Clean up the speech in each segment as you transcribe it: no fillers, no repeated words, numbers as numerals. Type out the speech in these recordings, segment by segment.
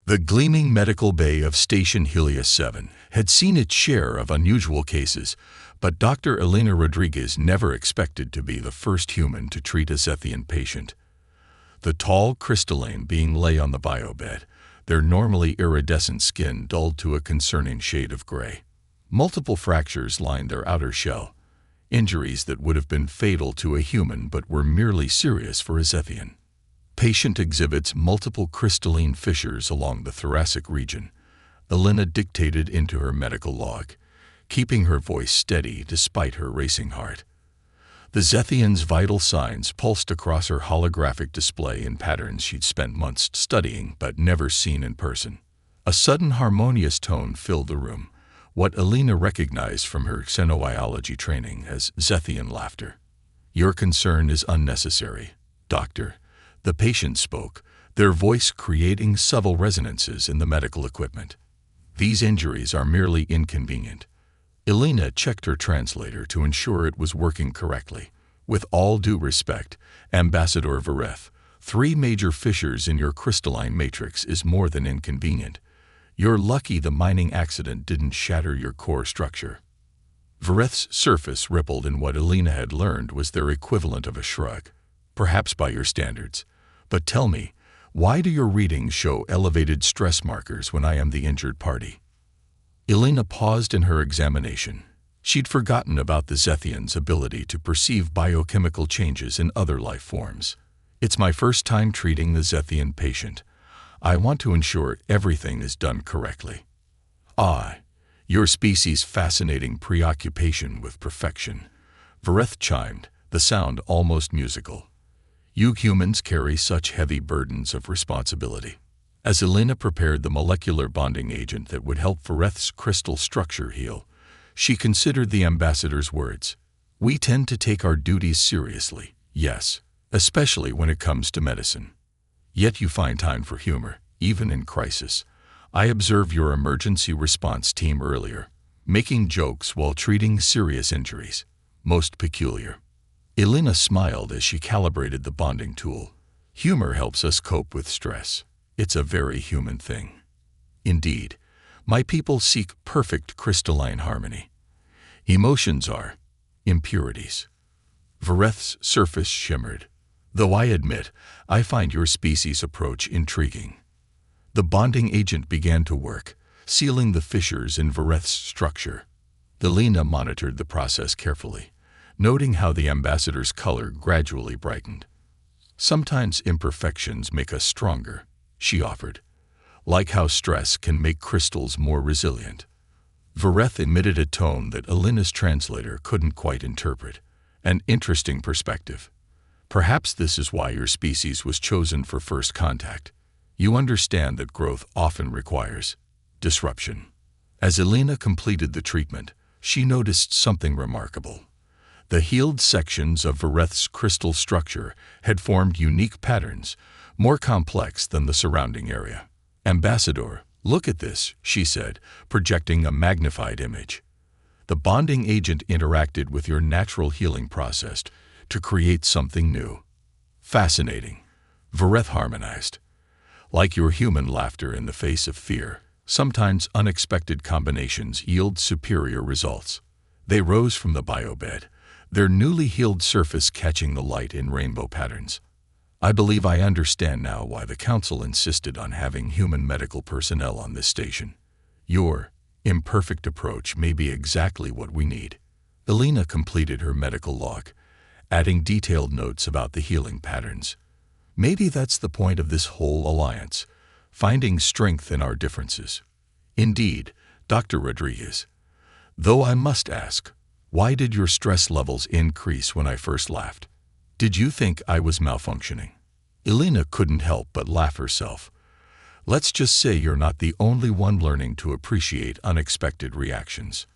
The gleaming medical bay of Station Helios 7 had seen its share of unusual cases, but Dr. Elena Rodriguez never expected to be the first human to treat a Zethian patient. The tall crystalline being lay on the biobed, their normally iridescent skin dulled to a concerning shade of gray. Multiple fractures lined their outer shell, injuries that would have been fatal to a human but were merely serious for a Zethian. Patient exhibits multiple crystalline fissures along the thoracic region, Elena dictated into her medical log, keeping her voice steady despite her racing heart. The Zethian's vital signs pulsed across her holographic display in patterns she'd spent months studying but never seen in person. A sudden harmonious tone filled the room, what Elena recognized from her xenobiology training as Zethian laughter. "Your concern is unnecessary, Doctor." The patient spoke, their voice creating subtle resonances in the medical equipment. "These injuries are merely inconvenient." Elena checked her translator to ensure it was working correctly. "With all due respect, Ambassador Vareth, 3 major fissures in your crystalline matrix is more than inconvenient. You're lucky the mining accident didn't shatter your core structure." Vareth's surface rippled in what Elena had learned was their equivalent of a shrug. "Perhaps by your standards. But tell me, why do your readings show elevated stress markers when I am the injured party?" Elena paused in her examination. She'd forgotten about the Zethian's ability to perceive biochemical changes in other life forms. "It's my first time treating the Zethian patient. I want to ensure everything is done correctly." "Ah, your species' fascinating preoccupation with perfection," Vareth chimed, the sound almost musical. "You humans carry such heavy burdens of responsibility." As Elena prepared the molecular bonding agent that would help Vareth's crystal structure heal, she considered the ambassador's words. "We tend to take our duties seriously, yes, especially when it comes to medicine. Yet you find time for humor, even in crisis. I observed your emergency response team earlier, making jokes while treating serious injuries. Most peculiar." Elena smiled as she calibrated the bonding tool. "Humor helps us cope with stress. It's a very human thing." "Indeed, my people seek perfect crystalline harmony. Emotions are impurities." Vareth's surface shimmered. "Though I admit, I find your species' approach intriguing." The bonding agent began to work, sealing the fissures in Vareth's structure. Elena monitored the process carefully, noting how the ambassador's color gradually brightened. "Sometimes imperfections make us stronger," she offered, "like how stress can make crystals more resilient." Vareth emitted a tone that Elena's translator couldn't quite interpret. "An interesting perspective. Perhaps this is why your species was chosen for first contact. You understand that growth often requires disruption." As Elena completed the treatment, she noticed something remarkable. The healed sections of Vareth's crystal structure had formed unique patterns, more complex than the surrounding area. "Ambassador, look at this," she said, projecting a magnified image. "The bonding agent interacted with your natural healing process to create something new." "Fascinating," Vareth harmonized. "Like your human laughter in the face of fear, sometimes unexpected combinations yield superior results." They rose from the biobed, their newly healed surface catching the light in rainbow patterns. "I believe I understand now why the Council insisted on having human medical personnel on this station. Your imperfect approach may be exactly what we need." Elena completed her medical log, adding detailed notes about the healing patterns. "Maybe that's the point of this whole alliance, finding strength in our differences." "Indeed, Dr. Rodriguez. Though I must ask, why did your stress levels increase when I first laughed? Did you think I was malfunctioning?" Elena couldn't help but laugh herself. "Let's just say you're not the only one learning to appreciate unexpected reactions."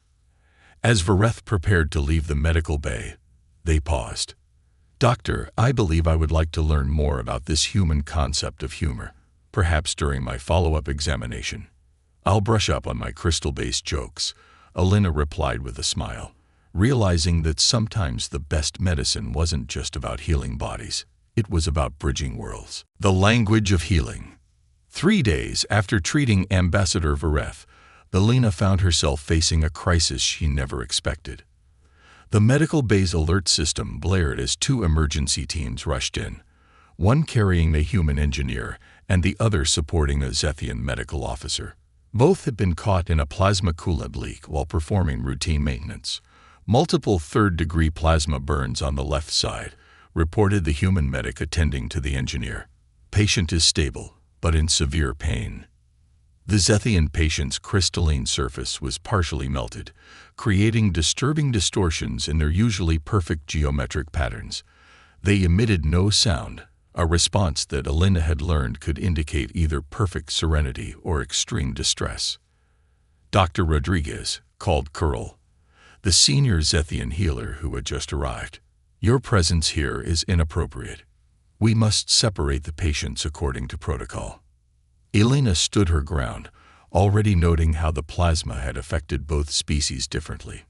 As Vareth prepared to leave the medical bay, they paused. "Doctor, I believe I would like to learn more about this human concept of humor, perhaps during my follow-up examination." "I'll brush up on my crystal-based jokes," Elena replied with a smile, realizing that sometimes the best medicine wasn't just about healing bodies, it was about bridging worlds. The language of healing. 3 days after treating Ambassador Vareth, Elena found herself facing a crisis she never expected. The medical bay's alert system blared as 2 emergency teams rushed in, one carrying the human engineer and the other supporting a Zethian medical officer. Both had been caught in a plasma coolant leak while performing routine maintenance. Multiple third-degree plasma burns on the left side, reported the human medic attending to the engineer. Patient is stable, but in severe pain. The Zethian patient's crystalline surface was partially melted, creating disturbing distortions in their usually perfect geometric patterns. They emitted no sound, a response that Elena had learned could indicate either perfect serenity or extreme distress. Dr. Rodriguez called Curl, the senior Zethian healer who had just arrived. Your presence here is inappropriate. We must separate the patients according to protocol. Elena stood her ground, already noting how the plasma had affected both species differently.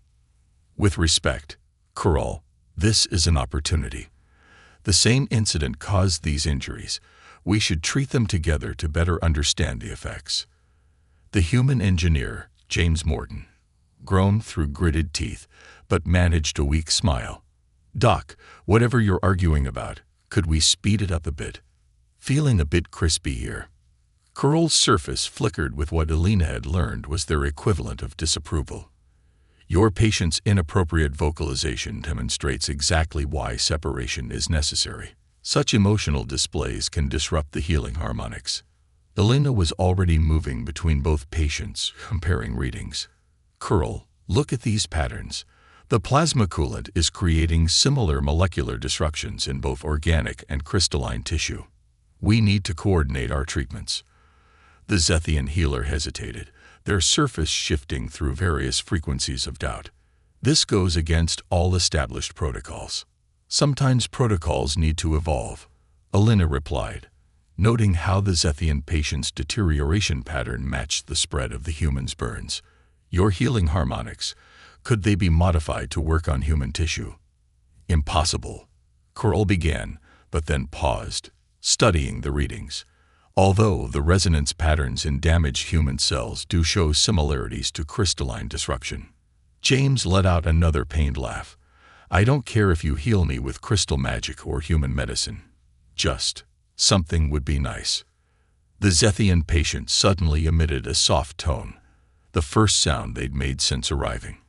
With respect, Curl, this is an opportunity. The same incident caused these injuries. We should treat them together to better understand the effects. The human engineer, James Morton, groaned through gritted teeth, but managed a weak smile. Doc, whatever you're arguing about, could we speed it up a bit? Feeling a bit crispy here. Curl's surface flickered with what Elena had learned was their equivalent of disapproval. Your patient's inappropriate vocalization demonstrates exactly why separation is necessary. Such emotional displays can disrupt the healing harmonics. Elena was already moving between both patients, comparing readings. Curl, look at these patterns. The plasma coolant is creating similar molecular disruptions in both organic and crystalline tissue. We need to coordinate our treatments. The Zethian healer hesitated, their surface shifting through various frequencies of doubt. This goes against all established protocols. Sometimes protocols need to evolve, Elena replied, noting how the Zethian patient's deterioration pattern matched the spread of the human's burns. Your healing harmonics, could they be modified to work on human tissue? Impossible. Curl began, but then paused, studying the readings. Although the resonance patterns in damaged human cells do show similarities to crystalline disruption. James let out another pained laugh. I don't care if you heal me with crystal magic or human medicine. Just something would be nice. The Zethian patient suddenly emitted a soft tone, the first sound they'd made since arriving.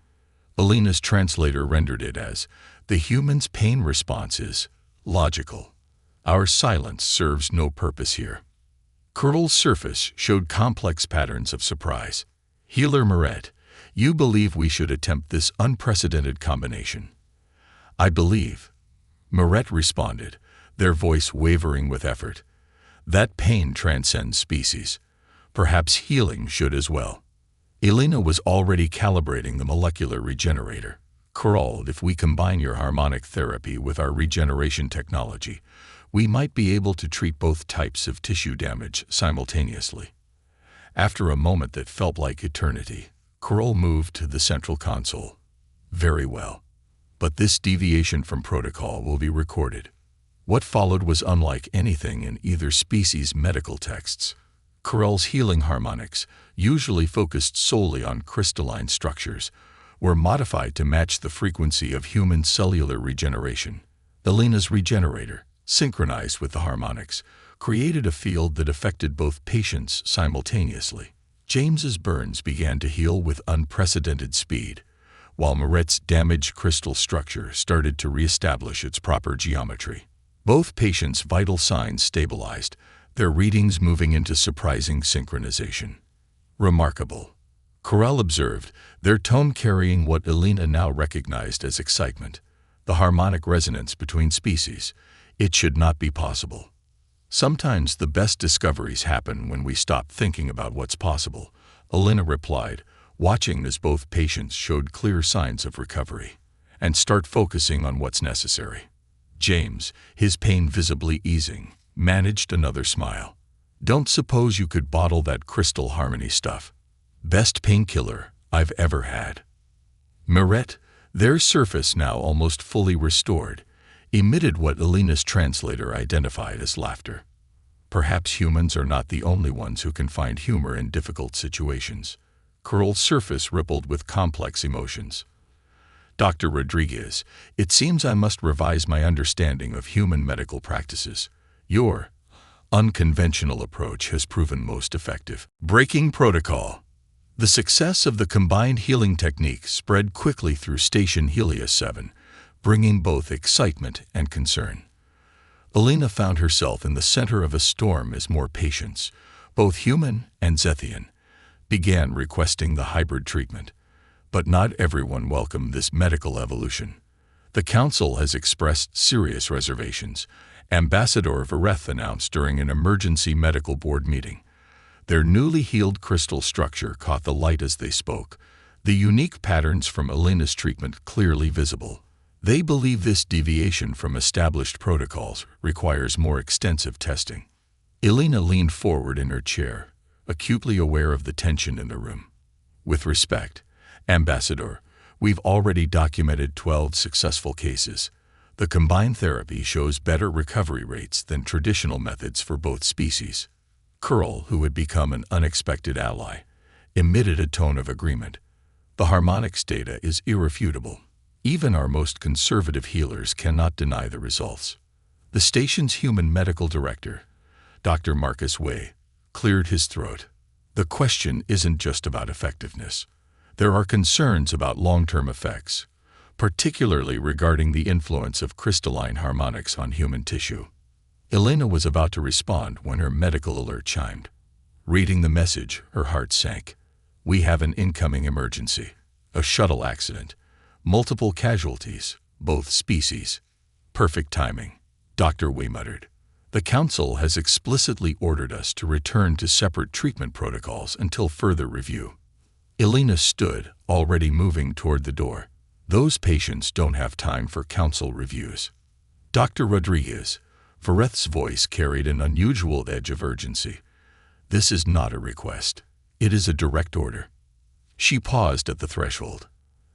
Elena's translator rendered it as, the human's pain response is logical. Our silence serves no purpose here. Curl's surface showed complex patterns of surprise. Healer Moret, you believe we should attempt this unprecedented combination? I believe, Moret responded, their voice wavering with effort. That pain transcends species. Perhaps healing should as well. Elena was already calibrating the molecular regenerator. Curl, if we combine your harmonic therapy with our regeneration technology, we might be able to treat both types of tissue damage simultaneously. After a moment that felt like eternity, Curl moved to the central console. Very well. But this deviation from protocol will be recorded. What followed was unlike anything in either species' medical texts. Curl's healing harmonics, usually focused solely on crystalline structures, were modified to match the frequency of human cellular regeneration. Elena's regenerator, synchronized with the harmonics, created a field that affected both patients simultaneously. James's burns began to heal with unprecedented speed, while Moret's damaged crystal structure started to reestablish its proper geometry. Both patients' vital signs stabilized, their readings moving into surprising synchronization. Remarkable, Curl observed, their tone carrying what Elena now recognized as excitement. The harmonic resonance between species. It should not be possible. Sometimes the best discoveries happen when we stop thinking about what's possible, Elena replied, watching as both patients showed clear signs of recovery, and start focusing on what's necessary. James, his pain visibly easing, managed another smile. Don't suppose you could bottle that crystal harmony stuff. Best painkiller I've ever had. Moret, their surface now almost fully restored, emitted what Elena's translator identified as laughter. Perhaps humans are not the only ones who can find humor in difficult situations. Coral's surface rippled with complex emotions. Dr. Rodriguez, it seems I must revise my understanding of human medical practices. Your unconventional approach has proven most effective. Breaking protocol. The success of the combined healing technique spread quickly through Station Helios 7, bringing both excitement and concern. Elena found herself in the center of a storm as more patients, both human and Zethian, began requesting the hybrid treatment. But not everyone welcomed this medical evolution. The Council has expressed serious reservations, Ambassador Vareth announced during an emergency medical board meeting. Their newly healed crystal structure caught the light as they spoke, the unique patterns from Elena's treatment clearly visible. They believe this deviation from established protocols requires more extensive testing. Elena leaned forward in her chair, acutely aware of the tension in the room. With respect, Ambassador, we've already documented 12 successful cases. The combined therapy shows better recovery rates than traditional methods for both species. Curl, who had become an unexpected ally, emitted a tone of agreement. The harmonics data is irrefutable. Even our most conservative healers cannot deny the results. The station's human medical director, Dr. Marcus Way, cleared his throat. The question isn't just about effectiveness. There are concerns about long-term effects, particularly regarding the influence of crystalline harmonics on human tissue. Elena was about to respond when her medical alert chimed. Reading the message, her heart sank. We have an incoming emergency. A shuttle accident. Multiple casualties, both species. Perfect timing, Dr. Way muttered. The Council has explicitly ordered us to return to separate treatment protocols until further review. Elena stood, already moving toward the door. Those patients don't have time for Council reviews. Dr. Rodriguez, Vareth's voice carried an unusual edge of urgency. This is not a request. It is a direct order. She paused at the threshold.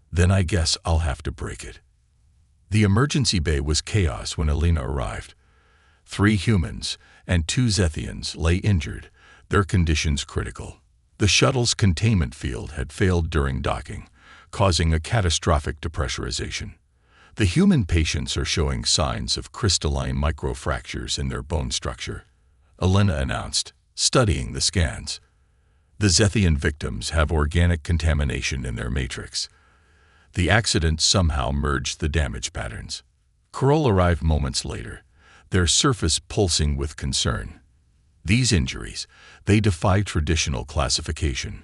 Then I guess I'll have to break it. The emergency bay was chaos when Elena arrived. 3 humans and 2 Zethians lay injured, their conditions critical. The shuttle's containment field had failed during docking, causing a catastrophic depressurization. The human patients are showing signs of crystalline microfractures in their bone structure, Elena announced, studying the scans. The Zethian victims have organic contamination in their matrix. The accident somehow merged the damage patterns. Kroll arrived moments later, their surface pulsing with concern. These injuries, they defy traditional classification.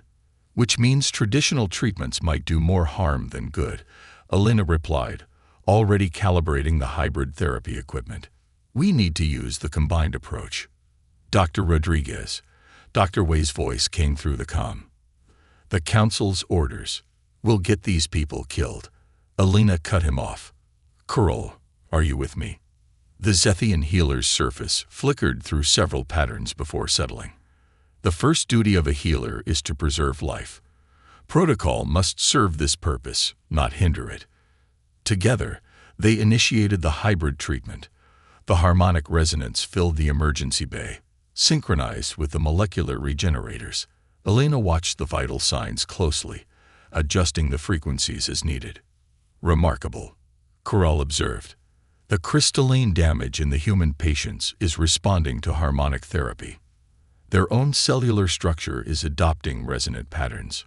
Which means traditional treatments might do more harm than good, Elena replied, already calibrating the hybrid therapy equipment. We need to use the combined approach. Dr. Rodriguez, Dr. Way's voice came through the comm. The Council's orders. We'll get these people killed. Elena cut him off. Curl, are you with me? The Zethian healer's surface flickered through several patterns before settling. The first duty of a healer is to preserve life. Protocol must serve this purpose, not hinder it. Together, they initiated the hybrid treatment. The harmonic resonance filled the emergency bay, synchronized with the molecular regenerators. Elena watched the vital signs closely, adjusting the frequencies as needed. Remarkable, Corral observed. The crystalline damage in the human patients is responding to harmonic therapy. Their own cellular structure is adopting resonant patterns.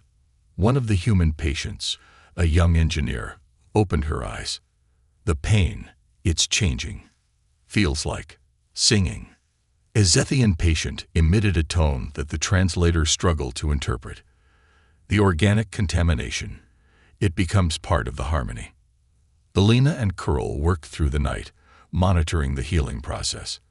One of the human patients, a young engineer, opened her eyes. The pain, it's changing. Feels like singing. A Zethian patient emitted a tone that the translator struggled to interpret. The organic contamination. It becomes part of the harmony. Elena and Curl worked through the night, monitoring the healing process.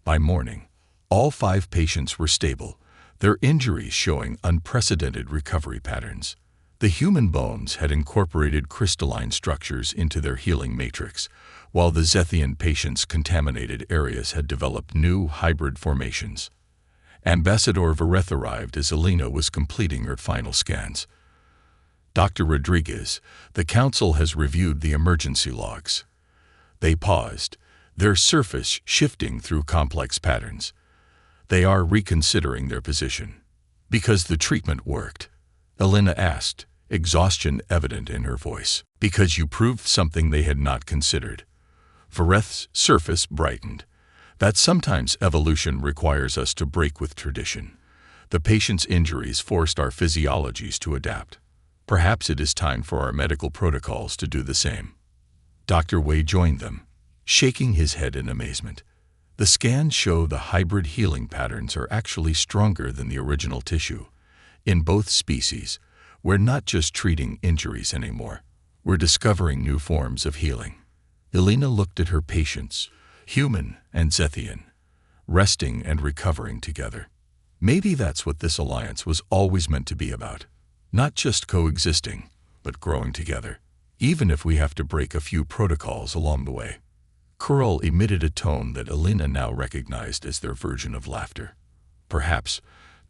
By morning, all 5 patients were stable, their injuries showing unprecedented recovery patterns. The human bones had incorporated crystalline structures into their healing matrix, while the Zethian patients' contaminated areas had developed new hybrid formations. Ambassador Vareth arrived as Elena was completing her final scans. Dr. Rodriguez, the Council has reviewed the emergency logs. They paused, their surface shifting through complex patterns. They are reconsidering their position. Because the treatment worked, Elena asked, exhaustion evident in her voice. Because you proved something they had not considered. Vareth's surface brightened. That sometimes evolution requires us to break with tradition. The patient's injuries forced our physiologies to adapt. Perhaps it is time for our medical protocols to do the same. Dr. Wei joined them, shaking his head in amazement. The scans show the hybrid healing patterns are actually stronger than the original tissue. In both species, we're not just treating injuries anymore. We're discovering new forms of healing. Elena looked at her patients, human and Zethian, resting and recovering together. Maybe that's what this alliance was always meant to be about. Not just coexisting, but growing together, even if we have to break a few protocols along the way. Kurl emitted a tone that Elena now recognized as their version of laughter. Perhaps,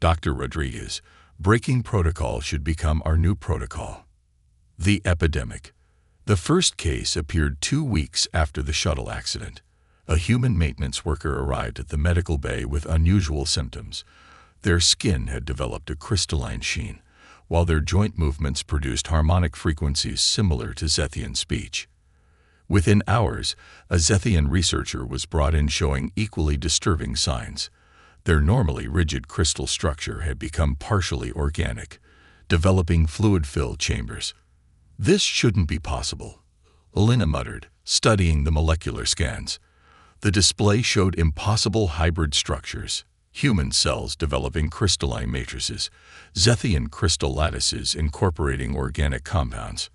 Dr. Rodriguez, breaking protocol should become our new protocol. The epidemic. The first case appeared 2 weeks after the shuttle accident. A human maintenance worker arrived at the medical bay with unusual symptoms. Their skin had developed a crystalline sheen, while their joint movements produced harmonic frequencies similar to Zethian speech. Within hours, a Zethian researcher was brought in showing equally disturbing signs. Their normally rigid crystal structure had become partially organic, developing fluid-filled chambers. This shouldn't be possible, Elena muttered, studying the molecular scans. The display showed impossible hybrid structures, human cells developing crystalline matrices, Zethian crystal lattices incorporating organic compounds.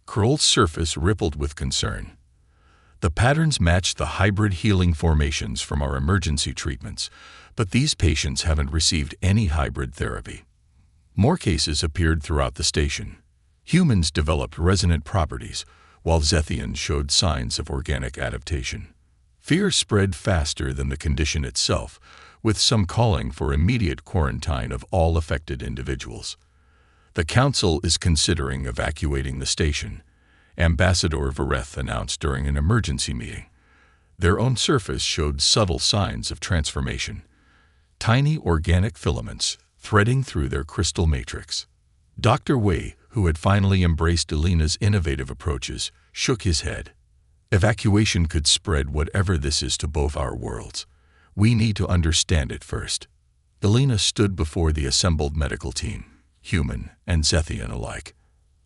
Kurl's surface rippled with concern. The patterns matched the hybrid healing formations from our emergency treatments, but these patients haven't received any hybrid therapy. More cases appeared throughout the station. Humans developed resonant properties, while Zethians showed signs of organic adaptation. Fear spread faster than the condition itself, with some calling for immediate quarantine of all affected individuals. The council is considering evacuating the station, Ambassador Vareth announced during an emergency meeting. Their own surface showed subtle signs of transformation, tiny organic filaments threading through their crystal matrix. Dr. Wei, who had finally embraced Elena's innovative approaches, shook his head. Evacuation could spread whatever this is to both our worlds. We need to understand it first. Elena stood before the assembled medical team, human and Zethian alike.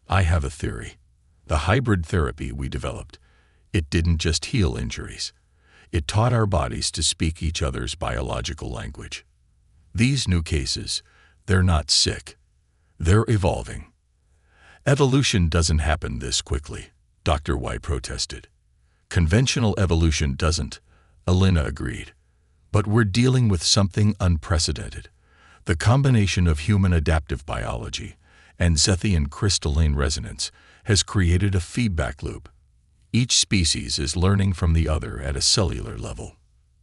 I have a theory. The hybrid therapy we developed, it didn't just heal injuries. It taught our bodies to speak each other's biological language. These new cases, they're not sick. They're evolving. Evolution doesn't happen this quickly, Dr. White protested. Conventional evolution doesn't, Elena agreed. But we're dealing with something unprecedented. The combination of human adaptive biology and Zethian crystalline resonance has created a feedback loop. Each species is learning from the other at a cellular level.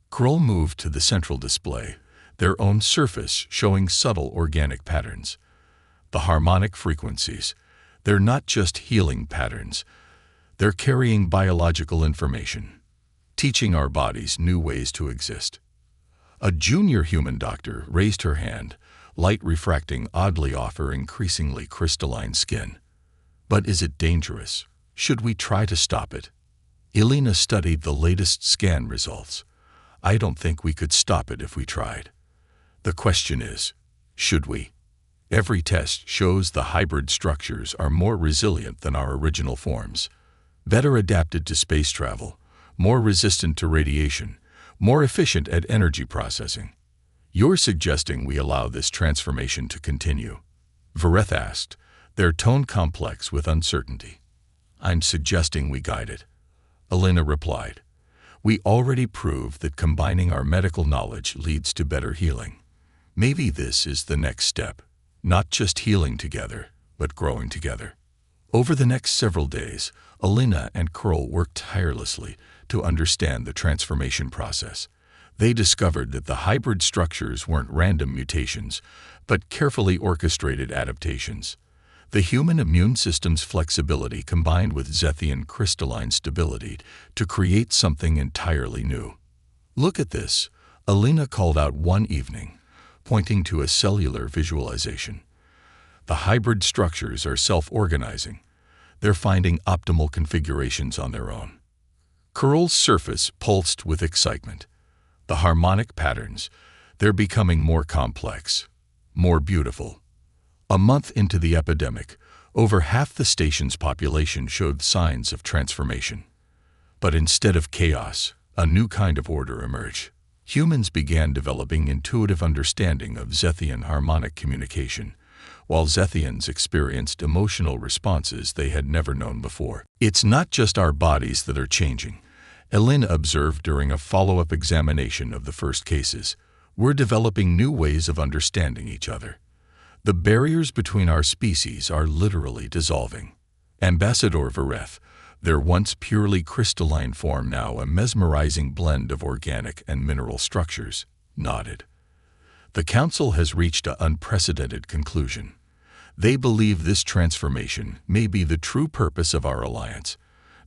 Kroll moved to the central display, their own surface showing subtle organic patterns. The harmonic frequencies, they're not just healing patterns, they're carrying biological information, teaching our bodies new ways to exist. A junior human doctor raised her hand, light refracting oddly off her increasingly crystalline skin. But is it dangerous? Should we try to stop it? Elena studied the latest scan results. I don't think we could stop it if we tried. The question is, should we? Every test shows the hybrid structures are more resilient than our original forms, better adapted to space travel, more resistant to radiation, more efficient at energy processing. You're suggesting we allow this transformation to continue? Vareth asked, their tone complex with uncertainty. I'm suggesting we guide it. Elena replied. We already proved that combining our medical knowledge leads to better healing. Maybe this is the next step, not just healing together, but growing together. Over the next several days, Elena and Kroll worked tirelessly to understand the transformation process. They discovered that the hybrid structures weren't random mutations, but carefully orchestrated adaptations. The human immune system's flexibility combined with Zethian crystalline stability to create something entirely new. Look at this, Alina called out one evening, pointing to a cellular visualization. The hybrid structures are self-organizing. They're finding optimal configurations on their own. Kurl's surface pulsed with excitement. The harmonic patterns, they're becoming more complex, more beautiful. A month into the epidemic, over half the station's population showed signs of transformation. But instead of chaos, a new kind of order emerged. Humans began developing intuitive understanding of Zethian harmonic communication, while Zethians experienced emotional responses they had never known before. It's not just our bodies that are changing, Alina observed during a follow-up examination of the first cases. We're developing new ways of understanding each other. The barriers between our species are literally dissolving. Ambassador Vareth, their once purely crystalline form now a mesmerizing blend of organic and mineral structures, nodded. The Council has reached an unprecedented conclusion. They believe this transformation may be the true purpose of our alliance,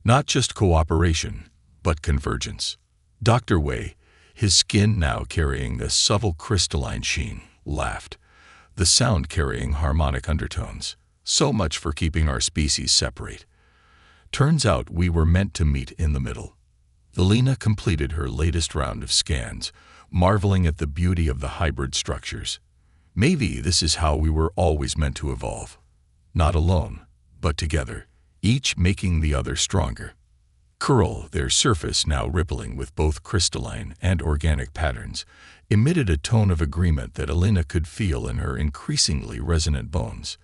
not just cooperation, but convergence. Dr. Wei, his skin now carrying a subtle crystalline sheen, laughed, the sound carrying harmonic undertones. So much for keeping our species separate. Turns out we were meant to meet in the middle. Alina completed her latest round of scans, marveling at the beauty of the hybrid structures. Maybe this is how we were always meant to evolve. Not alone, but together, each making the other stronger. Kurl, their surface now rippling with both crystalline and organic patterns, emitted a tone of agreement that Alina could feel in her increasingly resonant bones.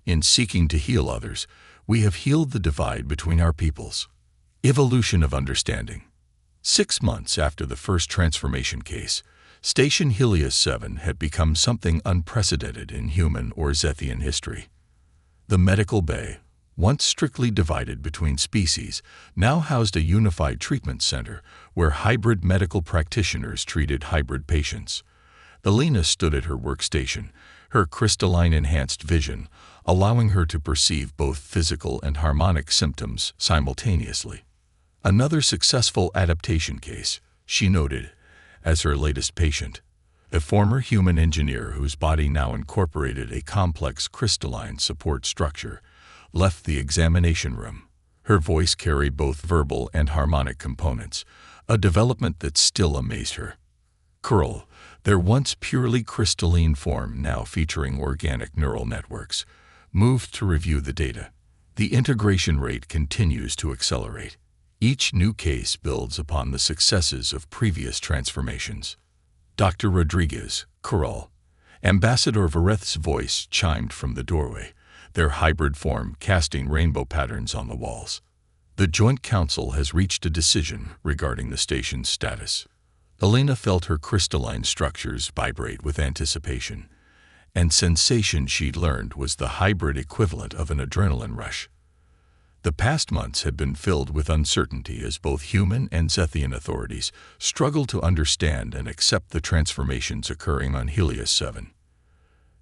In seeking to heal others, we have healed the divide between our peoples. Evolution of understanding. 6 months after the first transformation case, Station Helios 7 had become something unprecedented in human or Zethian history. The medical bay, once strictly divided between species, now housed a unified treatment center where hybrid medical practitioners treated hybrid patients. Alina stood at her workstation, her crystalline enhanced vision, allowing her to perceive both physical and harmonic symptoms simultaneously. Another successful adaptation case, she noted, as her latest patient, a former human engineer whose body now incorporated a complex crystalline support structure, left the examination room. Her voice carried both verbal and harmonic components, a development that still amazed her. Kurl, their once purely crystalline form now featuring organic neural networks, moved to review the data. The integration rate continues to accelerate. Each new case builds upon the successes of previous transformations. Dr. Rodriguez, Kurl, Ambassador Vareth's voice chimed from the doorway, their hybrid form casting rainbow patterns on the walls. The Joint Council has reached a decision regarding the station's status. Alina felt her crystalline structures vibrate with anticipation, and sensation she'd learned was the hybrid equivalent of an adrenaline rush. The past months had been filled with uncertainty as both human and Zethian authorities struggled to understand and accept the transformations occurring on Helios 7.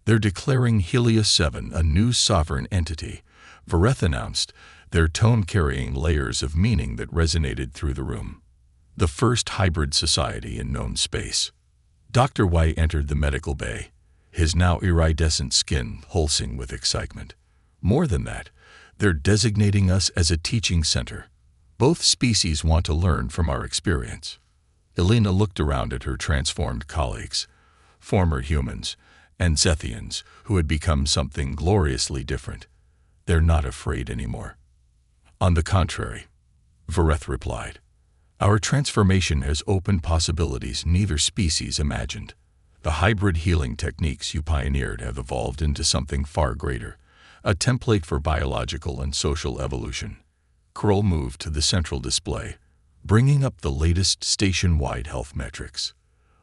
They're declaring Helios 7 a new sovereign entity, Vareth announced, their tone carrying layers of meaning that resonated through the room. The first hybrid society in known space. Dr. Wei entered the medical bay, his now iridescent skin pulsing with excitement. More than that, they're designating us as a teaching center. Both species want to learn from our experience. Alina looked around at her transformed colleagues, former humans, and Zethians who had become something gloriously different. They're not afraid anymore. On the contrary, Vareth replied, our transformation has opened possibilities neither species imagined. The hybrid healing techniques you pioneered have evolved into something far greater, a template for biological and social evolution. Kurl moved to the central display, bringing up the latest station-wide health metrics.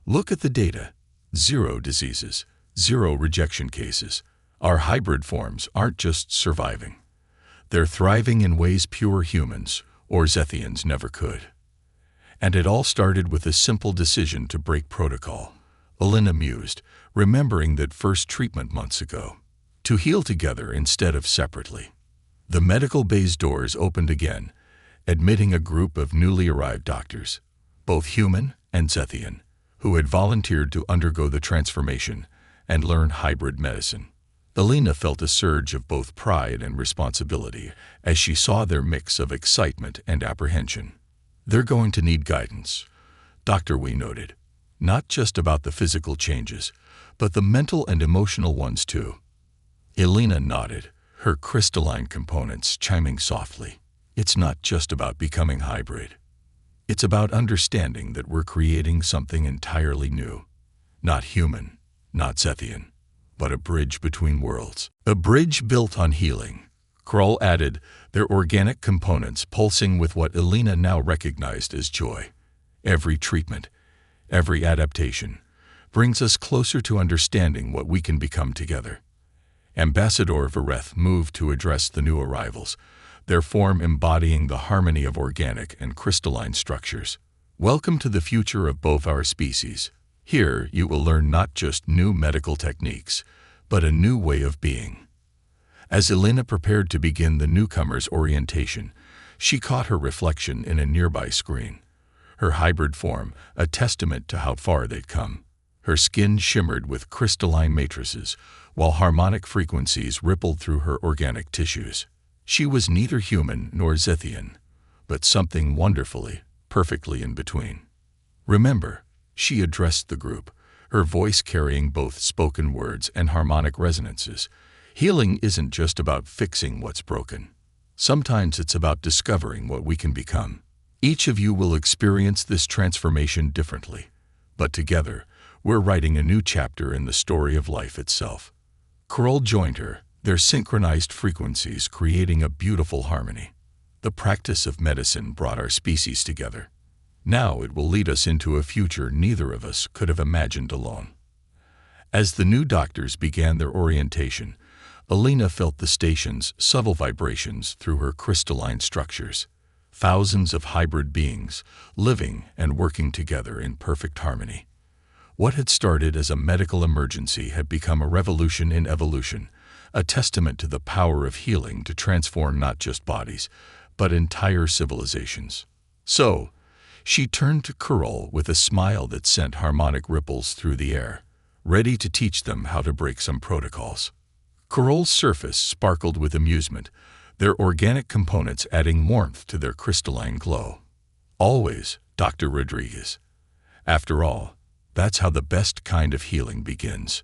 Look at the data. 0 diseases, 0 rejection cases. Our hybrid forms aren't just surviving. They're thriving in ways pure humans or Zethians never could. And it all started with a simple decision to break protocol. Alina mused, remembering that first treatment months ago. To heal together instead of separately. The medical bay's doors opened again, admitting a group of newly arrived doctors, both human and Zethian, who had volunteered to undergo the transformation and learn hybrid medicine. Elena felt a surge of both pride and responsibility as she saw their mix of excitement and apprehension. They're going to need guidance, Dr. Wee noted. Not just about the physical changes, but the mental and emotional ones too. Elena nodded, her crystalline components chiming softly. It's not just about becoming hybrid. It's about understanding that we're creating something entirely new. Not human, not Zethian, but a bridge between worlds. A bridge built on healing. Kroll added, their organic components pulsing with what Elena now recognized as joy. Every treatment, every adaptation, brings us closer to understanding what we can become together. Ambassador Vareth moved to address the new arrivals, their form embodying the harmony of organic and crystalline structures. Welcome to the future of both our species. Here you will learn not just new medical techniques, but a new way of being. As Elena prepared to begin the newcomer's orientation, she caught her reflection in a nearby screen. Her hybrid form, a testament to how far they'd come. Her skin shimmered with crystalline matrices, while harmonic frequencies rippled through her organic tissues. She was neither human nor Zethian, but something wonderfully, perfectly in between. Remember, she addressed the group, her voice carrying both spoken words and harmonic resonances. Healing isn't just about fixing what's broken. Sometimes it's about discovering what we can become. Each of you will experience this transformation differently, but together, we're writing a new chapter in the story of life itself. Kroll joined her, their synchronized frequencies creating a beautiful harmony. The practice of medicine brought our species together. Now it will lead us into a future neither of us could have imagined alone. As the new doctors began their orientation, Elena felt the station's subtle vibrations through her crystalline structures. Thousands of hybrid beings, living and working together in perfect harmony. What had started as a medical emergency had become a revolution in evolution, a testament to the power of healing to transform not just bodies, but entire civilizations. So, she turned to Kroll with a smile that sent harmonic ripples through the air, ready to teach them how to break some protocols. Kroll's surface sparkled with amusement, their organic components adding warmth to their crystalline glow. Always, Dr. Rodriguez. After all, that's how the best kind of healing begins.